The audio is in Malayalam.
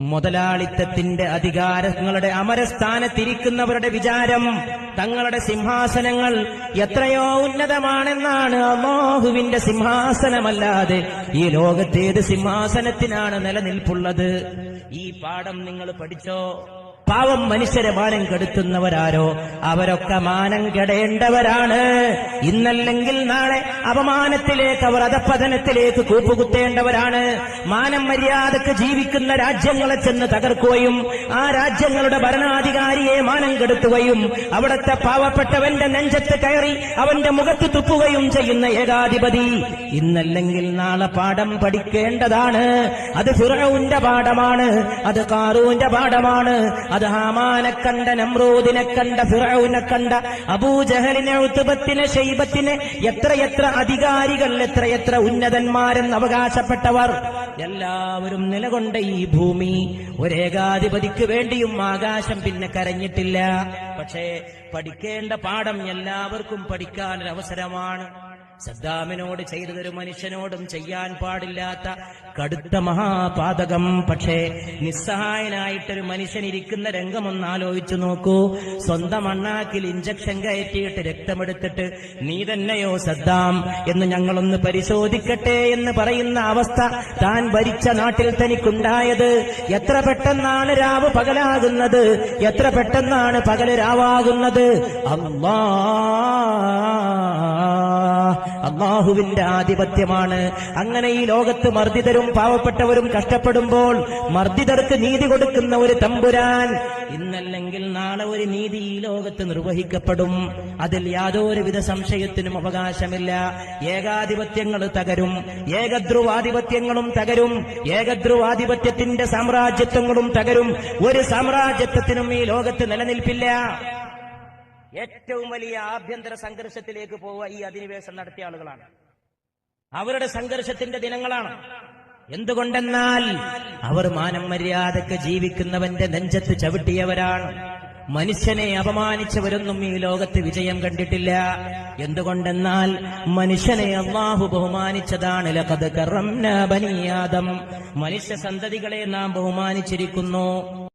മുതലാളിത്തത്തിന്റെ അധികാരങ്ങളുടെ അമരസ്ഥാനത്തിരിക്കുന്നവരുടെ വിചാരം തങ്ങളുടെ സിംഹാസനങ്ങൾ എത്രയോ ഉന്നതമാണെന്നാണ്. അല്ലാഹുവിന്റെ സിംഹാസനമല്ലാതെ ഈ ലോകത്തേത് സിംഹാസനത്തിനാണ് നിലനിൽപ്പുള്ളത്? ഈ പാഠം നിങ്ങൾ പഠിച്ചോ? പാവം മനുഷ്യരെ മാനം കെടുത്തുന്നവരാരോ അവരൊക്കെ മാനം കെടേണ്ടവരാണ്. ഇന്നല്ലെങ്കിൽ നാളെ അപമാനത്തിലേക്ക്, അവർ അധപ്പതനത്തിലേക്ക് കൂപ്പുകുത്തേണ്ടവരാണ്. മാനം മര്യാദക്ക് ജീവിക്കുന്ന രാജ്യങ്ങളെ ചെന്ന് തകർക്കുകയും ആ രാജ്യങ്ങളുടെ ഭരണാധികാരിയെ മാനം കെടുത്തുകയും അവിടുത്തെ പാവപ്പെട്ടവന്റെ നെഞ്ചത്ത് കയറി അവന്റെ മുഖത്ത് തുപ്പുകയും ചെയ്യുന്ന ഏകാധിപതി ഇന്നല്ലെങ്കിൽ നാളെ പാഠം പഠിക്കേണ്ടതാണ്. അത് ഫിർഔന്റെ പാഠമാണ്, അത് ഖാറൂന്റെ പാഠമാണ്, അത് ഹാമാനെ കണ്ട, നമ്രൂദിനെ കണ്ട, ഫിർഔനെ കണ്ട, അബൂജഹലിനെ, ഉത്ബത്തിനെ, ശൈബത്തിനെ, എത്രയെത്ര അധികാരികൾ, എത്രയെത്ര ഉന്നതന്മാരെന്ന് അവകാശപ്പെട്ടവർ എല്ലാവരും നിലകൊണ്ട ഈ ഭൂമി ഒരേകാധിപതിക്ക് വേണ്ടിയും ആകാശം പിന്നെ കരഞ്ഞിട്ടില്ല. പക്ഷേ പഠിക്കേണ്ട പാഠം എല്ലാവർക്കും പഠിക്കാനൊരവസരമാണ്. സദ്ദാമിനോട് ചെയ്തതൊരു മനുഷ്യനോടും ചെയ്യാൻ പാടില്ലാത്ത കടുത്ത മഹാപാതകം. പക്ഷേ നിസ്സഹായനായിട്ടൊരു മനുഷ്യൻ ഇരിക്കുന്ന രംഗമൊന്ന് ആലോചിച്ചു നോക്കൂ. സ്വന്തം അണ്ണാക്കിൽ ഇഞ്ചക്ഷൻ കയറ്റിയിട്ട് രക്തമെടുത്തിട്ട് നീ തന്നെയോ സദ്ദാം എന്ന് ഞങ്ങളൊന്ന് പരിശോധിക്കട്ടെ എന്ന് പറയുന്ന അവസ്ഥ താൻ ഭരിച്ച നാട്ടിൽ തനിക്കുണ്ടായത്. എത്ര പെട്ടെന്നാണ് രാവ് പകലാകുന്നത്, എത്ര പെട്ടെന്നാണ് പകല് രാവാകുന്നത്. അല്ലാഹുവിന്റെ ആധിപത്യമാണ്. അങ്ങനെ ഈ ലോകത്ത് മർദ്ദിതരും പാവപ്പെട്ടവരും കഷ്ടപ്പെടുമ്പോൾ മർദ്ദിതർക്ക് നീതി കൊടുക്കുന്ന ഒരു തമ്പുരാൻ ഇന്നല്ലെങ്കിൽ നാളെ ഒരു നീതി ഈ ലോകത്ത് നിർവഹിക്കപ്പെടും. അതിൽ യാതൊരുവിധ സംശയത്തിനും അവകാശമില്ല. ഏകാധിപത്യങ്ങൾ തകരും, ഏകധ്രുവാധിപത്യങ്ങളും തകരും, ഏകധ്രുവാധിപത്യത്തിന്റെ സാമ്രാജ്യത്വങ്ങളും തകരും. ഒരു സാമ്രാജ്യത്വത്തിനും ഈ ലോകത്ത് നിലനിൽപ്പില്ല. ഏറ്റവും വലിയ ആഭ്യന്തര സംഘർഷത്തിലേക്ക് പോവുക ഈ അധിനിവേശം നടത്തിയ ആളുകളാണ്. അവരുടെ സംഘർഷത്തിന്റെ ദിനങ്ങളാണ്. എന്തുകൊണ്ടെന്നാൽ അവർ മാനം മര്യാദക്ക് ജീവിക്കുന്നവന്റെ നെഞ്ചത്ത് ചവിട്ടിയവരാണ്. മനുഷ്യനെ അപമാനിച്ചവരൊന്നും ഈ ലോകത്ത് വിജയം കണ്ടിട്ടില്ല. എന്തുകൊണ്ടെന്നാൽ മനുഷ്യനെ അല്ലാഹു ബഹുമാനിച്ചതാണ്. ലഖദ് കറംനാ ബനീ ആദം, മനുഷ്യ സന്തതികളെ നാം ബഹുമാനിച്ചിരിക്കുന്നു.